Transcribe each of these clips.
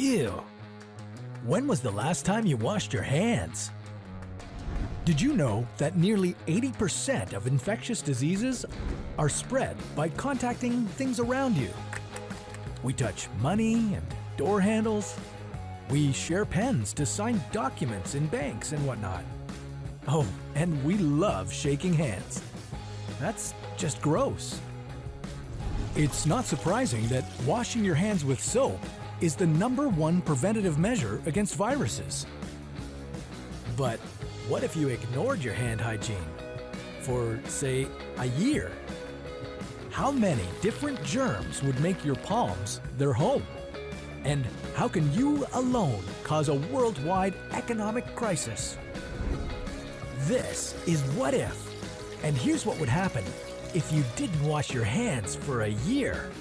Ew! When was the last time you washed your hands? Did you know that nearly 80% of infectious diseases are spread by contacting things around you? We touch money and door handles. We share pens to sign documents in banks and whatnot. Oh, and we love shaking hands. That's just gross. It's not surprising that washing your hands with soap is the #1 preventative measure against viruses. But what if you ignored your hand hygiene for, say, a year? How many different germs would make your palms their home? And how can you alone cause a worldwide economic crisis? This is What If, and here's what would happen if you didn't wash your hands for a year.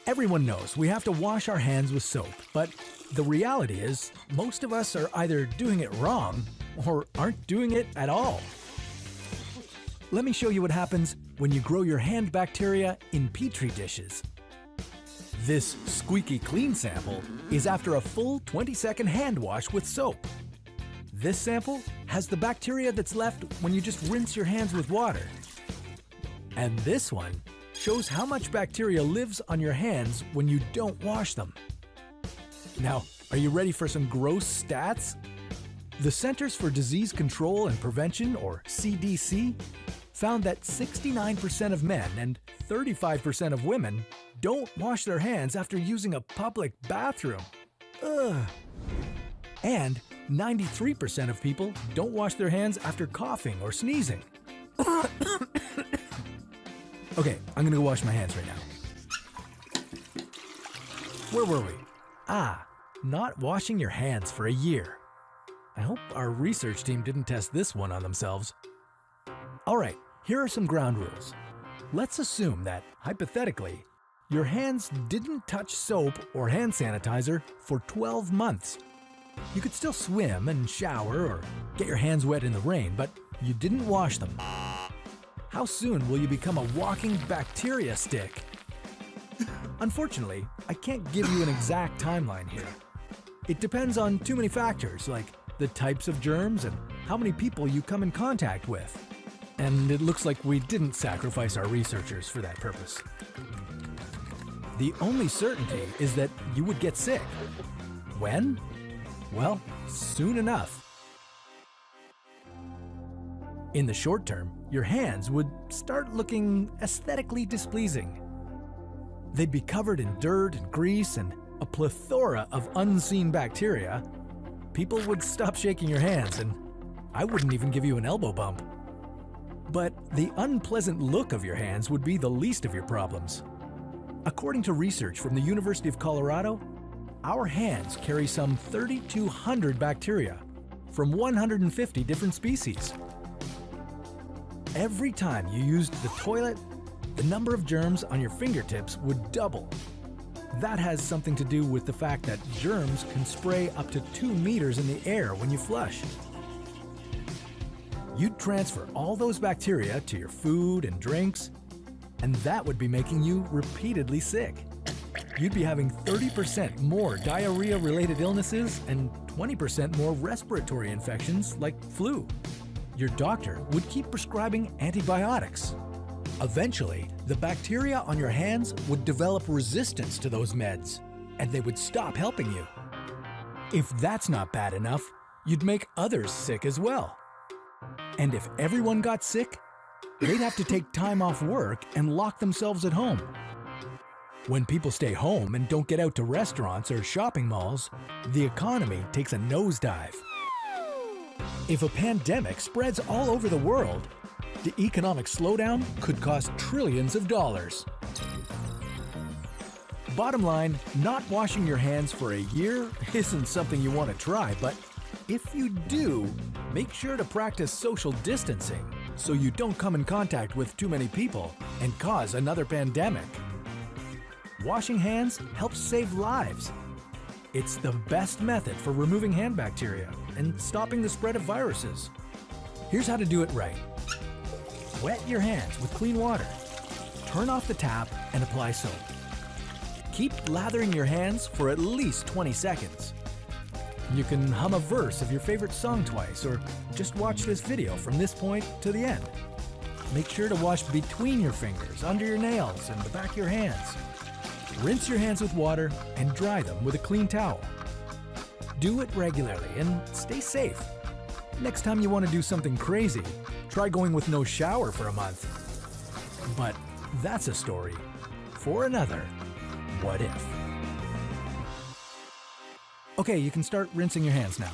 Everyone knows we have to wash our hands with soap, but the reality is most of us are either doing it wrong or aren't doing it at all. Let me show you what happens when you grow your hand bacteria in petri dishes. This squeaky clean sample is after a full 20-second hand wash with soap. This sample has the bacteria that's left when you just rinse your hands with water. And this one shows how much bacteria lives on your hands when you don't wash them. Now, are you ready for some gross stats? The Centers for Disease Control and Prevention, or CDC, found that 69% of men and 35% of women don't wash their hands after using a public bathroom. Ugh. And 93% of people don't wash their hands after coughing or sneezing. Okay, I'm gonna go wash my hands right now. Where were we? Not washing your hands for a year. I hope our research team didn't test this one on themselves. All right, here are some ground rules. Let's assume that, hypothetically, your hands didn't touch soap or hand sanitizer for 12 months. You could still swim and shower or get your hands wet in the rain, but you didn't wash them. How soon will you become a walking bacteria stick? Unfortunately, I can't give you an exact timeline here. It depends on too many factors, like the types of germs and how many people you come in contact with. And it looks like we didn't sacrifice our researchers for that purpose. The only certainty is that you would get sick. When? Well, soon enough. In the short term, your hands would start looking aesthetically displeasing. They'd be covered in dirt and grease and a plethora of unseen bacteria. People would stop shaking your hands, and I wouldn't even give you an elbow bump. But the unpleasant look of your hands would be the least of your problems. According to research from the University of Colorado, our hands carry some 3,200 bacteria from 150 different species. Every time you used the toilet, the number of germs on your fingertips would double. That has something to do with the fact that germs can spray up to 2 meters in the air when you flush. You'd transfer all those bacteria to your food and drinks, and that would be making you repeatedly sick. You'd be having 30% more diarrhea-related illnesses and 20% more respiratory infections like flu. Your doctor would keep prescribing antibiotics. Eventually, the bacteria on your hands would develop resistance to those meds, and they would stop helping you. If that's not bad enough, you'd make others sick as well. And if everyone got sick, they'd have to take time off work and lock themselves at home. When people stay home and don't get out to restaurants or shopping malls, the economy takes a nosedive. If a pandemic spreads all over the world, the economic slowdown could cost trillions of dollars. Bottom line, not washing your hands for a year isn't something you want to try, but if you do, make sure to practice social distancing so you don't come in contact with too many people and cause another pandemic. Washing hands helps save lives. It's the best method for removing hand bacteria and stopping the spread of viruses. Here's how to do it right. Wet your hands with clean water. Turn off the tap and apply soap. Keep lathering your hands for at least 20 seconds. You can hum a verse of your favorite song twice, or just watch this video from this point to the end. Make sure to wash between your fingers, under your nails, and the back of your hands. Rinse your hands with water and dry them with a clean towel. Do it regularly and stay safe. Next time you want to do something crazy, try going with no shower for a month. But that's a story for another What If. Okay, you can start rinsing your hands now.